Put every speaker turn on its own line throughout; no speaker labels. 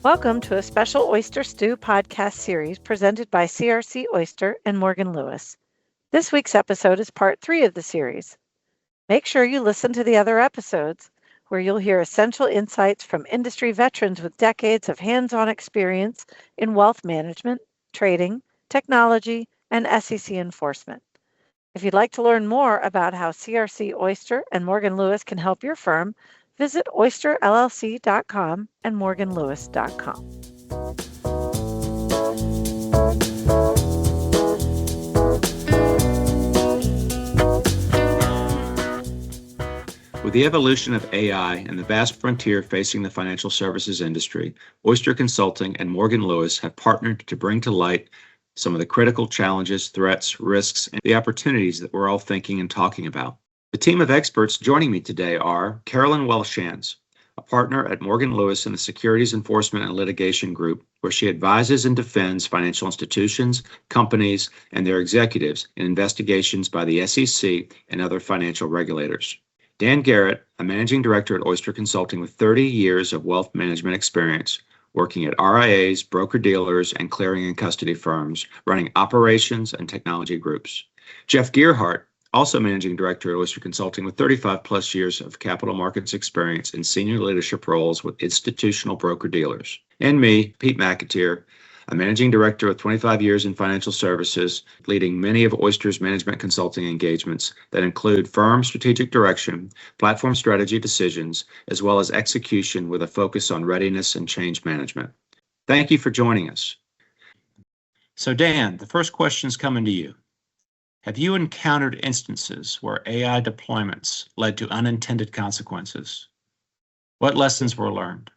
Welcome to a special Oyster Stew podcast series presented by CRC Oyster and Morgan Lewis. This week's episode is part 3 of the series. Make sure you listen to the other episodes, where you'll hear essential insights from industry veterans with decades of hands-on experience in wealth management, trading, technology, and SEC enforcement. If you'd like to learn more about how CRC Oyster and Morgan Lewis can help your firm, visit oysterllc.com and morganlewis.com.
With the evolution of AI and the vast frontier facing the financial services industry, Oyster Consulting and Morgan Lewis have partnered to bring to light some of the critical challenges, threats, risks, and the opportunities that we're all thinking and talking about. The team of experts joining me today are Carolyn Welshans, a partner at Morgan Lewis in the Securities Enforcement and Litigation Group, where she advises and defends financial institutions, companies, and their executives in investigations by the SEC and other financial regulators. Dan Garrett, a managing director at Oyster Consulting with 30 years of wealth management experience, working at RIAs, broker-dealers, and clearing and custody firms, running operations and technology groups. Jeff Gearhart, also managing director at Oyster Consulting with 35 plus years of capital markets experience in senior leadership roles with institutional broker-dealers. And me, Pete McAteer, a managing director with 25 years in financial services, leading many of Oyster's management consulting engagements that include firm strategic direction, platform strategy decisions, as well as execution with a focus on readiness and change management. Thank you for joining us. So Dan, the first question is coming to you. Have you encountered instances where AI deployments led to unintended consequences? What lessons were learned?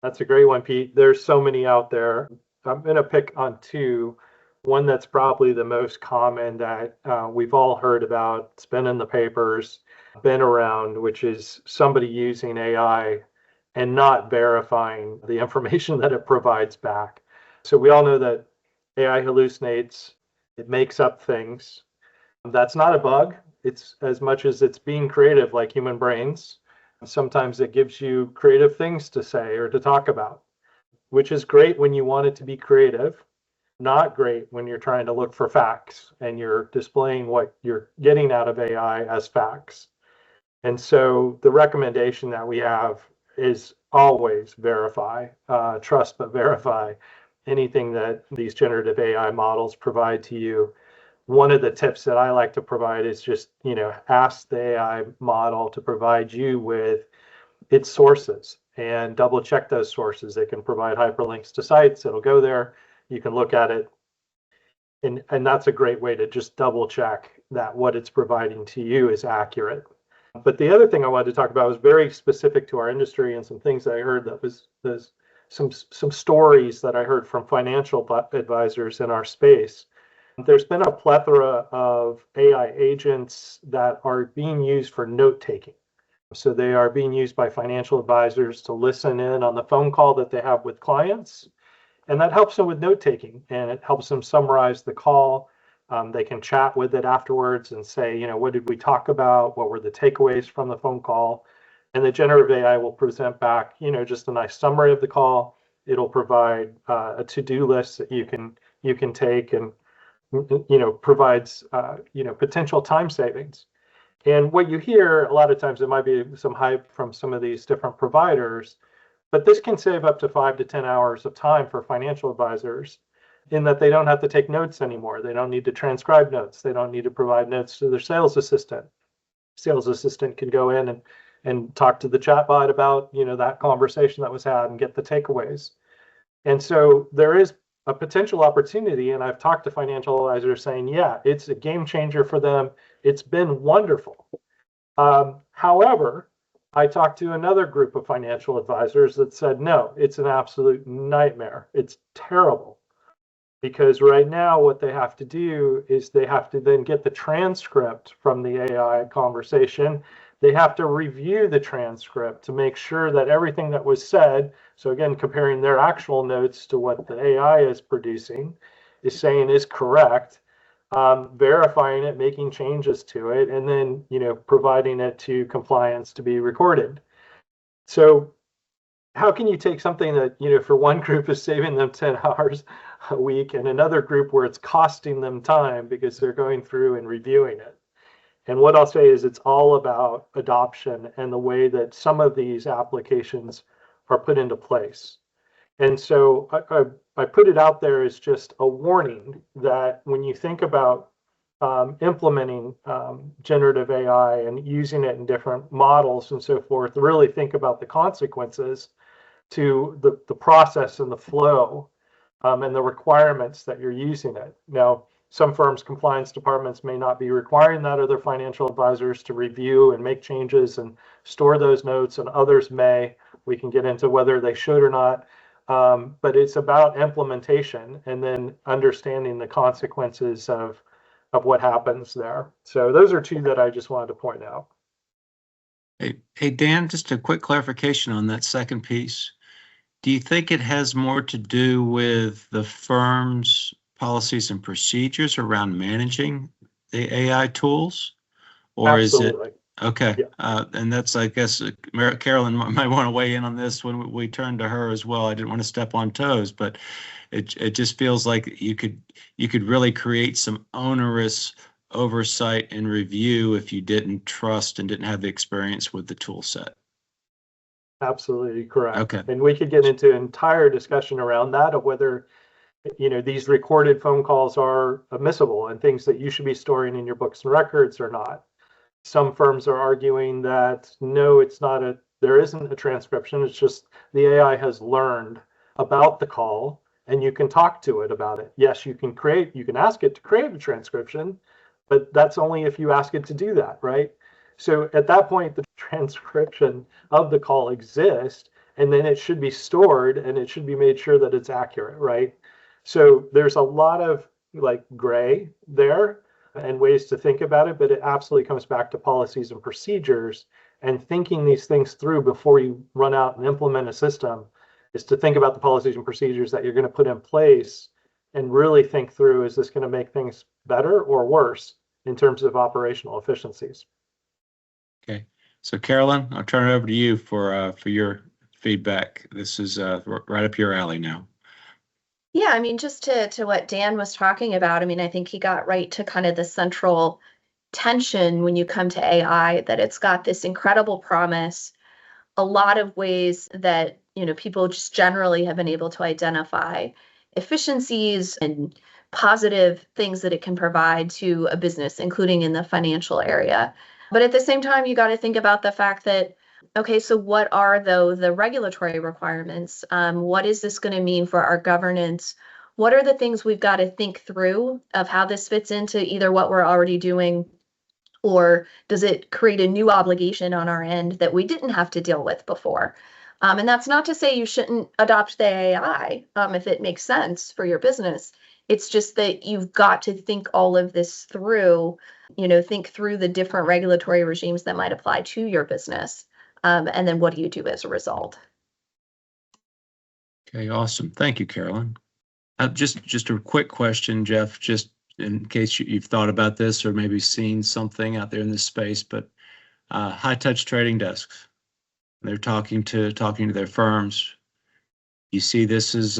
That's a great one, Pete. There's so many out there. I'm going to pick on two. One that's probably the most common that we've all heard about. It's been in the papers, been around, which is somebody using AI and not verifying the information that it provides back. So we all know that AI hallucinates. It makes up things. That's not a bug. It's as much as it's being creative like human brains. Sometimes it gives you creative things to say or to talk about, which is great when you want it to be creative, not great when you're trying to look for facts and you're displaying what you're getting out of AI as facts. And so the recommendation that we have is always verify, trust but verify anything that these generative AI models provide to you. One of the tips that I like to provide is just, ask the AI model to provide you with its sources and double check those sources. They can provide hyperlinks to sites. It'll go there. You can look at it. And that's a great way to just double check that what it's providing to you is accurate. But the other thing I wanted to talk about was very specific to our industry and some things that I heard that was some stories that I heard from financial advisors in our space. There's been a plethora of AI agents that are being used for note-taking. So they are being used by financial advisors to listen in on the phone call that they have with clients. And that helps them with note-taking, and it helps them summarize the call. They can chat with it afterwards and say, what did we talk about? What were the takeaways from the phone call? And the generative AI will present back, just a nice summary of the call. It'll provide a to-do list that you can take and provides potential time savings. And what you hear a lot of times, it might be some hype from some of these different providers, but this can save up to 5 to 10 hours of time for financial advisors in that they don't have to take notes anymore. They don't need to transcribe notes. They don't need to provide notes to their sales assistant. Sales assistant can go in and talk to the chatbot about that conversation that was had and get the takeaways. And so there is a potential opportunity, and I've talked to financial advisors saying, yeah, it's a game changer for them. It's been wonderful. However, I talked to another group of financial advisors that said, no, it's an absolute nightmare. It's terrible. Because right now what they have to do is they have to then get the transcript from the AI conversation. They have to review the transcript to make sure that everything that was said, so again, comparing their actual notes to what the AI is producing, is saying is correct, verifying it, making changes to it, and then providing it to compliance to be recorded. So how can you take something that, for one group is saving them 10 hours a week and another group where it's costing them time because they're going through and reviewing it? And what I'll say is it's all about adoption and the way that some of these applications are put into place. And so I put it out there as just a warning that when you think about implementing generative AI and using it in different models and so forth, really think about the consequences to the process and the flow and the requirements that you're using it. Now, some firms' compliance departments may not be requiring that, other financial advisors to review and make changes and store those notes, and others may. We can get into whether they should or not. But it's about implementation and then understanding the consequences of what happens there. So those are two that I just wanted to point out.
Hey, Dan, just a quick clarification on that second piece. Do you think it has more to do with the firm's policies and procedures around managing the AI tools? Or
Absolutely.
is it okay?
Yeah.
And that's, I guess, Carolyn might want to weigh in on this when we turn to her as well. I didn't want to step on toes, but it just feels like you could really create some onerous oversight and review if you didn't trust and didn't have the experience with the tool set.
Absolutely correct.
Okay.
And we could get into an entire discussion around that of whether, these recorded phone calls are admissible and things that you should be storing in your books and records or not. Some firms are arguing that no, there isn't a transcription. It's just the AI has learned about the call and you can talk to it about it. Yes, you can ask it to create a transcription, but that's only if you ask it to do that, right? So at that point, the transcription of the call exists, and then it should be stored and it should be made sure that it's accurate, right? So there's a lot of gray there and ways to think about it, but it absolutely comes back to policies and procedures and thinking these things through before you run out and implement a system is to think about the policies and procedures that you're going to put in place and really think through, is this going to make things better or worse in terms of operational efficiencies?
Okay. So Carolyn, I'll turn it over to you for your feedback. This is right up your alley now.
Yeah, I mean, just to what Dan was talking about, I mean, I think he got right to kind of the central tension when you come to AI, that it's got this incredible promise, a lot of ways that, people just generally have been able to identify efficiencies and positive things that it can provide to a business, including in the financial area. But at the same time, you got to think about the fact that, okay, so what are the regulatory requirements? What is this going to mean for our governance? What are the things we've got to think through of how this fits into either what we're already doing, or does it create a new obligation on our end that we didn't have to deal with before? And that's not to say you shouldn't adopt the AI if it makes sense for your business. It's just that you've got to think all of this through, think through the different regulatory regimes that might apply to your business. And then what do you do as a result?
Okay, awesome. Thank you, Carolyn. Just a quick question, Jeff, just in case you've thought about this or maybe seen something out there in this space, but high-touch trading desks, they're talking to their firms. You see this has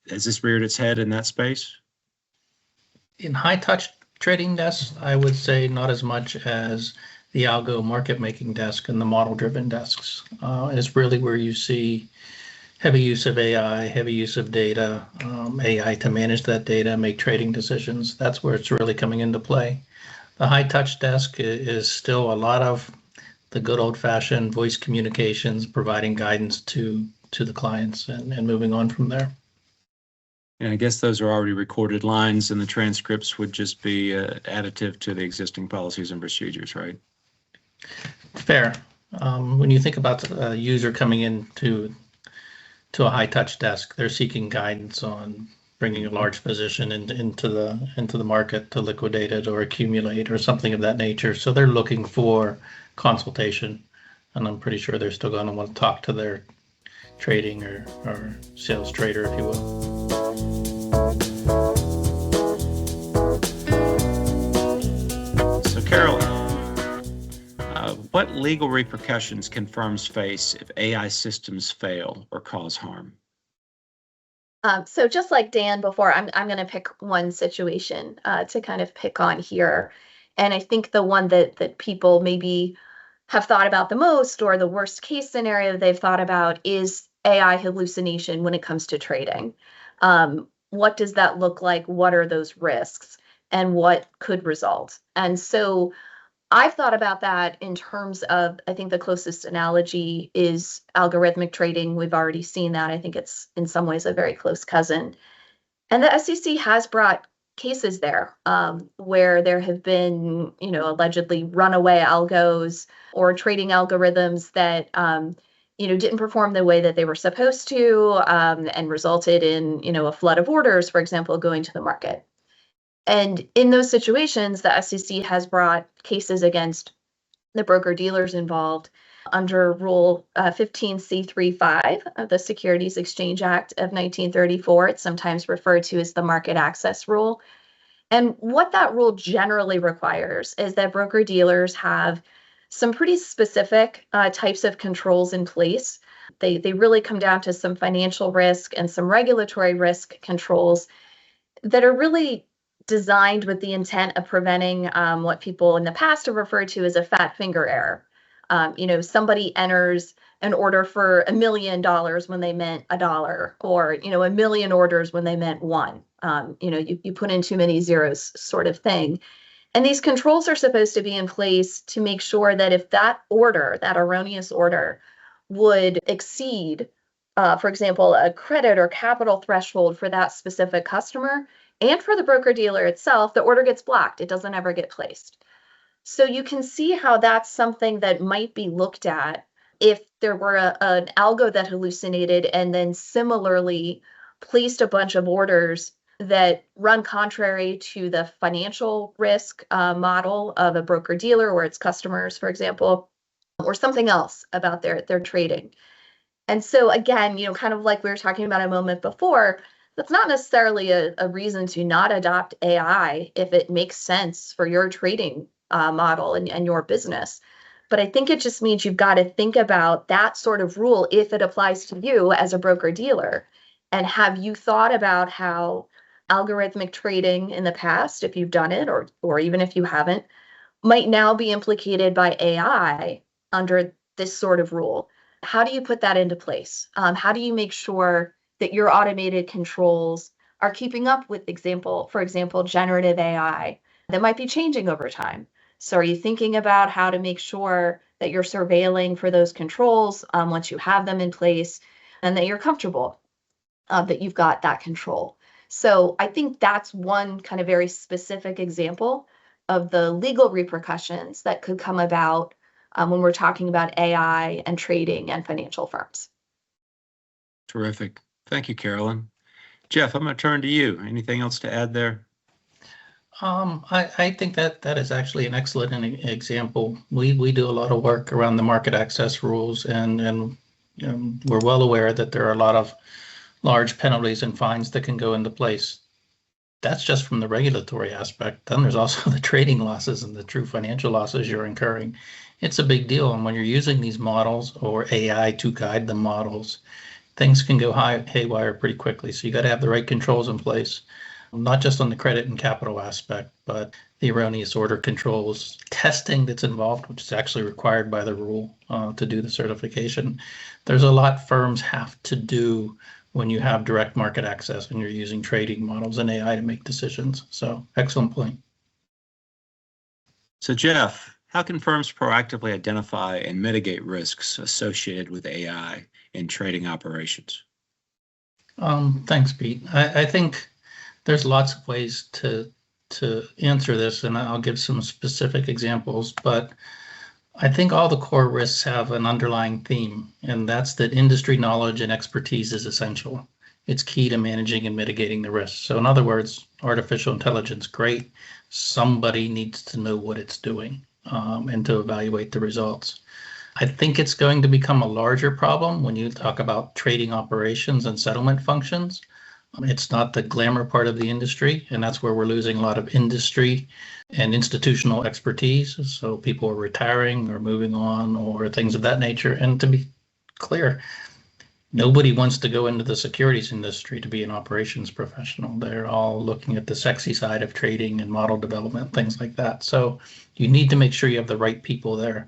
this reared its head in that space?
In high-touch trading desks, I would say not as much as the algo market making desk and the model driven desks. Is really where you see heavy use of AI, heavy use of data, AI to manage that data, make trading decisions. That's where it's really coming into play. The high touch desk is still a lot of the good old fashioned voice communications, providing guidance to the clients and moving on from there.
And I guess those are already recorded lines and the transcripts would just be additive to the existing policies and procedures, right?
Fair. When you think about a user coming into a high touch desk, they're seeking guidance on bringing a large position into the market to liquidate it or accumulate or something of that nature. So they're looking for consultation, and I'm pretty sure they're still going to want to talk to their trading or sales trader, if you will. So
Carolyn, what legal repercussions can firms face if AI systems fail or cause harm?
So just like Dan before, I'm going to pick one situation to kind of pick on here. And I think the one that people maybe have thought about the most, or the worst case scenario they've thought about, is AI hallucination when it comes to trading. What does that look like? What are those risks? And what could result? And so I've thought about that in terms of, I think the closest analogy is algorithmic trading. We've already seen that. I think it's in some ways a very close cousin. And the SEC has brought cases there where there have been, allegedly runaway algos or trading algorithms that, didn't perform the way that they were supposed to, and resulted in, a flood of orders, for example, going to the market. And in those situations, the SEC has brought cases against the broker dealers involved under Rule 15C35 of the Securities Exchange Act of 1934. It's sometimes referred to as the market access rule. And what that rule generally requires is that broker dealers have some pretty specific types of controls in place. They really come down to some financial risk and some regulatory risk controls that are really designed with the intent of preventing what people in the past have referred to as a fat finger error. Somebody enters an order for $1 million when they meant $1, or, 1 million orders when they meant one. You put in too many zeros, sort of thing. And these controls are supposed to be in place to make sure that if that order, that erroneous order, would exceed, for example, a credit or capital threshold for that specific customer, and for the broker dealer itself, the order gets blocked. It doesn't ever get placed. So you can see how that's something that might be looked at if there were an algo that hallucinated and then similarly placed a bunch of orders that run contrary to the financial risk model of a broker dealer or its customers, for example, or something else about their trading. And so again, kind of like we were talking about a moment before, that's not necessarily a reason to not adopt AI if it makes sense for your trading model and your business. But I think it just means you've got to think about that sort of rule if it applies to you as a broker dealer. And have you thought about how algorithmic trading in the past, if you've done it, or even if you haven't, might now be implicated by AI under this sort of rule? How do you put that into place? How do you make sure that your automated controls are keeping up with, for example, generative AI that might be changing over time? So are you thinking about how to make sure that you're surveilling for those controls once you have them in place, and that you're comfortable that you've got that control? So I think that's one kind of very specific example of the legal repercussions that could come about when we're talking about AI and trading and financial firms.
Terrific. Thank you, Carolyn. Jeff, I'm going to turn to you. Anything else to add there?
I think that is actually an excellent example. We do a lot of work around the market access rules, and we're well aware that there are a lot of large penalties and fines that can go into place. That's just from the regulatory aspect. Then there's also the trading losses and the true financial losses you're incurring. It's a big deal. And when you're using these models or AI to guide the models, things can go haywire pretty quickly. So you got to have the right controls in place, not just on the credit and capital aspect, but the erroneous order controls, testing that's involved, which is actually required by the rule to do the certification. There's a lot firms have to do when you have direct market access and you're using trading models and AI to make decisions. So excellent point.
So Jeff, how can firms proactively identify and mitigate risks associated with AI in trading operations?
Thanks, Pete. I think there's lots of ways to answer this, and I'll give some specific examples, but I think all the core risks have an underlying theme, and that's that industry knowledge and expertise is essential. It's key to managing and mitigating the risks. So in other words, artificial intelligence, great. Somebody needs to know what it's doing and to evaluate the results. I think it's going to become a larger problem when you talk about trading operations and settlement functions. It's not the glamour part of the industry, and that's where we're losing a lot of industry and institutional expertise. So people are retiring or moving on or things of that nature. And to be clear, nobody wants to go into the securities industry to be an operations professional. They're all looking at the sexy side of trading and model development, things like that. So you need to make sure you have the right people there.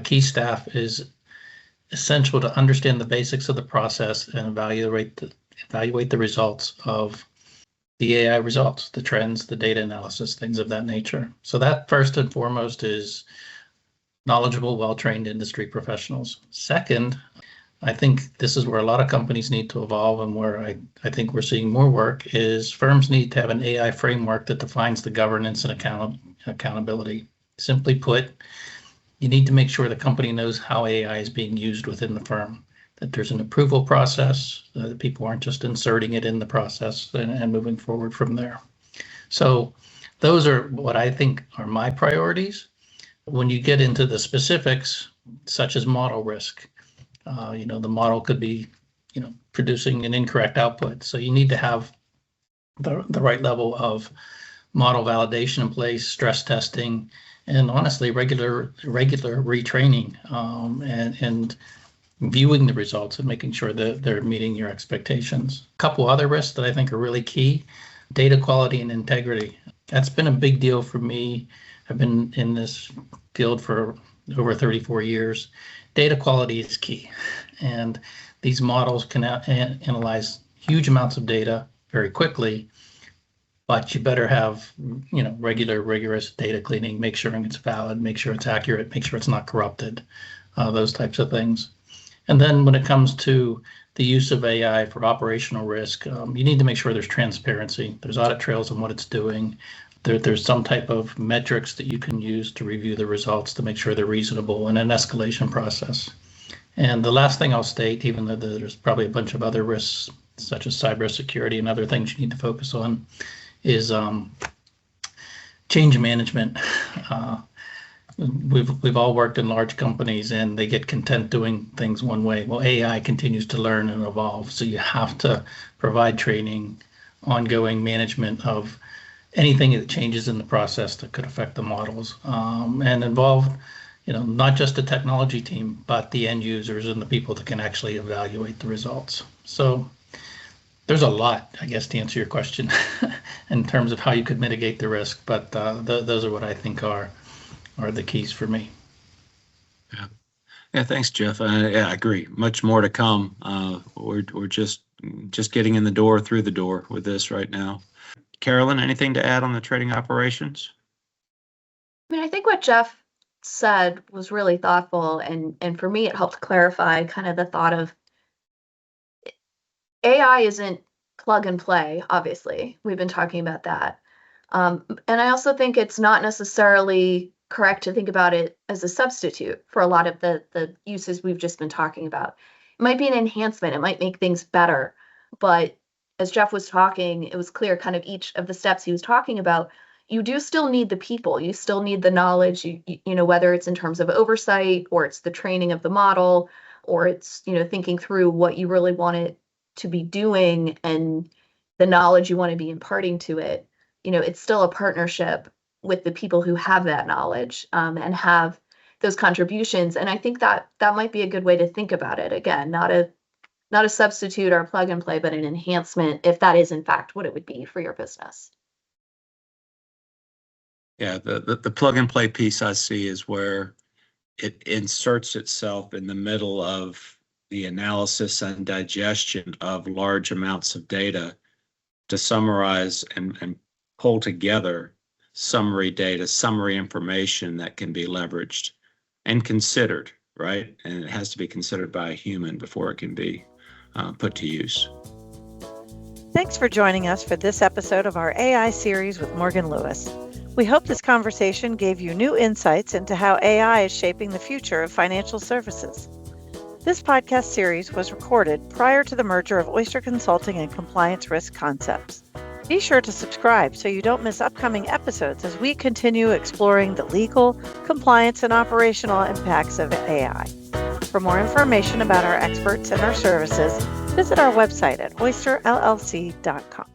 Key staff is essential to understand the basics of the process and evaluate the results of the AI results, the trends, the data analysis, things of that nature. So that first and foremost is knowledgeable, well-trained industry professionals. Second, I think this is where a lot of companies need to evolve, and where I think we're seeing more work is firms need to have an AI framework that defines the governance and accountability. Simply put, you need to make sure the company knows how AI is being used within the firm, that there's an approval process, that people aren't just inserting it in the process and moving forward from there. So those are what I think are my priorities. When you get into the specifics, such as model risk, the model could be, producing an incorrect output. So you need to have the right level of model validation in place, stress testing, and honestly, regular retraining, and viewing the results and making sure that they're meeting your expectations. A couple other risks that I think are really key: data quality and integrity. That's been a big deal for me. I've been in this field for over 34 years. Data quality is key, and these models can analyze huge amounts of data very quickly, but you better have, regular, rigorous data cleaning, make sure it's valid, make sure it's accurate, make sure it's not corrupted, those types of things. And then when it comes to the use of AI for operational risk, you need to make sure there's transparency. There's audit trails on what it's doing. There's some type of metrics that you can use to review the results to make sure they're reasonable, and an escalation process. And the last thing I'll state, even though there's probably a bunch of other risks, such as cybersecurity and other things you need to focus on, is change management. We've all worked in large companies, and they get content doing things one way. Well, AI continues to learn and evolve, so you have to provide training, ongoing management of anything that changes in the process that could affect the models, and involve, not just the technology team, but the end users and the people that can actually evaluate the results. So there's a lot, I guess, to answer your question in terms of how you could mitigate the risk, but those are what I think are the keys for me.
Yeah, thanks, Jeff. I agree. Much more to come. We're just getting in the door, through the door with this right now. Carolyn, anything to add on the trading operations?
I think what Jeff said was really thoughtful, and for me, it helped clarify kind of the thought of AI isn't plug and play. Obviously, we've been talking about that. And I also think it's not necessarily correct to think about it as a substitute for a lot of the uses we've just been talking about. It might be an enhancement. It might make things better. But as Jeff was talking, it was clear kind of each of the steps he was talking about, you do still need the people. You still need the knowledge, whether it's in terms of oversight, or it's the training of the model, or it's, thinking through what you really want it to be doing and the knowledge you want to be imparting to it. It's still a partnership with the people who have that knowledge, and have those contributions. And I think that might be a good way to think about it. Again, not a substitute or a plug and play, but an enhancement, if that is in fact what it would be for your business.
Yeah, the plug and play piece I see is where it inserts itself in the middle of the analysis and digestion of large amounts of data to summarize and pull together summary data, summary information that can be leveraged and considered, right? And it has to be considered by a human before it can be put to use.
Thanks for joining us for this episode of our AI series with Morgan Lewis. We hope this conversation gave you new insights into how AI is shaping the future of financial services. This podcast series was recorded prior to the merger of Oyster Consulting and Compliance Risk Concepts. Be sure to subscribe so you don't miss upcoming episodes as we continue exploring the legal, compliance, and operational impacts of AI. For more information about our experts and our services, visit our website at oysterllc.com.